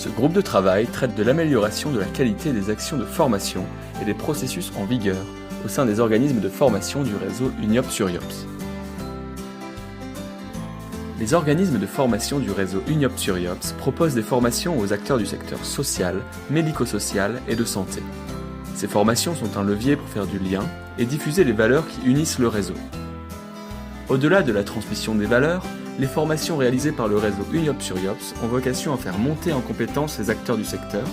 Ce groupe de travail traite de l'amélioration de la qualité des actions de formation et des processus en vigueur au sein des organismes de formation du réseau UNIOPS-URIOPS. Les organismes de formation du réseau UNIOPS-URIOPS proposent des formations aux acteurs du secteur social, médico-social et de santé. Ces formations sont un levier pour faire du lien et diffuser les valeurs qui unissent le réseau. Au-delà de la transmission des valeurs, les formations réalisées par le réseau UNIOPS-URIOPS ont vocation à faire monter en compétence les acteurs du secteur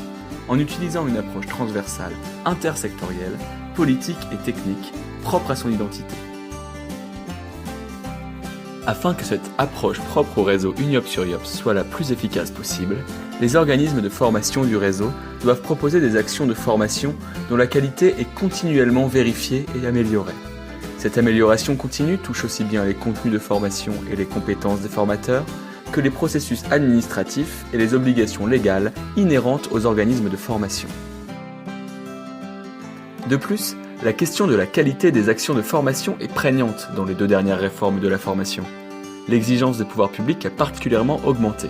en utilisant une approche transversale, intersectorielle, politique et technique, propre à son identité. Afin que cette approche propre au réseau UNIOPS-URIOPS soit la plus efficace possible, les organismes de formation du réseau doivent proposer des actions de formation dont la qualité est continuellement vérifiée et améliorée. Cette amélioration continue touche aussi bien les contenus de formation et les compétences des formateurs que les processus administratifs et les obligations légales inhérentes aux organismes de formation. De plus, la question de la qualité des actions de formation est prégnante dans les 2 dernières réformes de la formation. L'exigence des pouvoirs publics a particulièrement augmenté.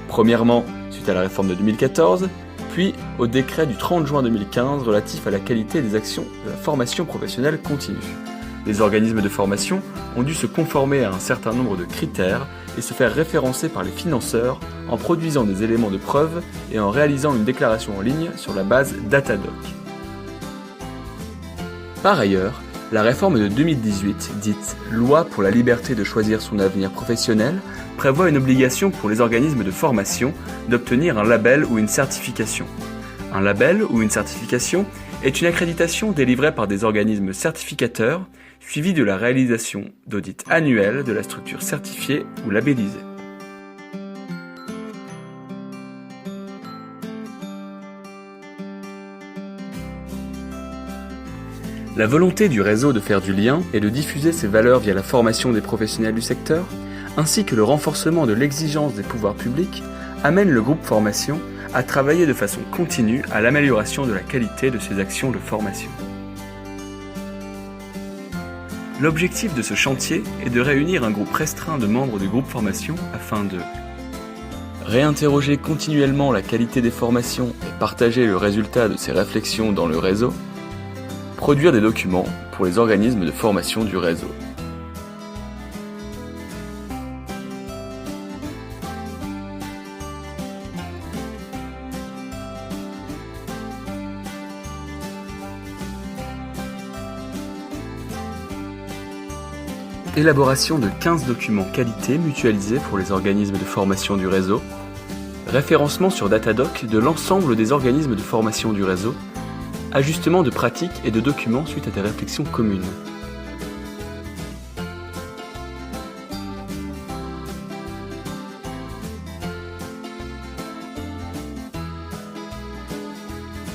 Premièrement, suite à la réforme de 2014, puis au décret du 30 juin 2015 relatif à la qualité des actions de la formation professionnelle continue. Les organismes de formation ont dû se conformer à un certain nombre de critères et se faire référencer par les financeurs en produisant des éléments de preuve et en réalisant une déclaration en ligne sur la base Datadoc. Par ailleurs, la réforme de 2018, dite « Loi pour la liberté de choisir son avenir professionnel », prévoit une obligation pour les organismes de formation d'obtenir un label ou une certification. Un label ou une certification est une accréditation délivrée par des organismes certificateurs, suivie de la réalisation d'audits annuels de la structure certifiée ou labellisée. La volonté du réseau de faire du lien et de diffuser ses valeurs via la formation des professionnels du secteur, ainsi que le renforcement de l'exigence des pouvoirs publics, amène le groupe formation à travailler de façon continue à l'amélioration de la qualité de ses actions de formation. L'objectif de ce chantier est de réunir un groupe restreint de membres du groupe formation afin de réinterroger continuellement la qualité des formations et partager le résultat de ces réflexions dans le réseau, produire des documents pour les organismes de formation du réseau. Élaboration de 15 documents qualité mutualisés pour les organismes de formation du réseau. Référencement sur Datadoc de l'ensemble des organismes de formation du réseau. Ajustement de pratiques et de documents suite à des réflexions communes.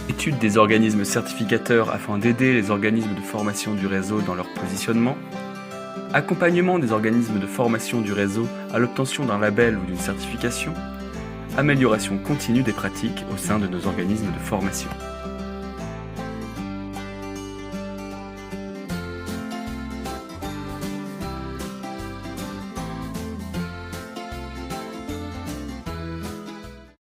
Étude des organismes certificateurs afin d'aider les organismes de formation du réseau dans leur positionnement. Accompagnement des organismes de formation du réseau à l'obtention d'un label ou d'une certification. Amélioration continue des pratiques au sein de nos organismes de formation.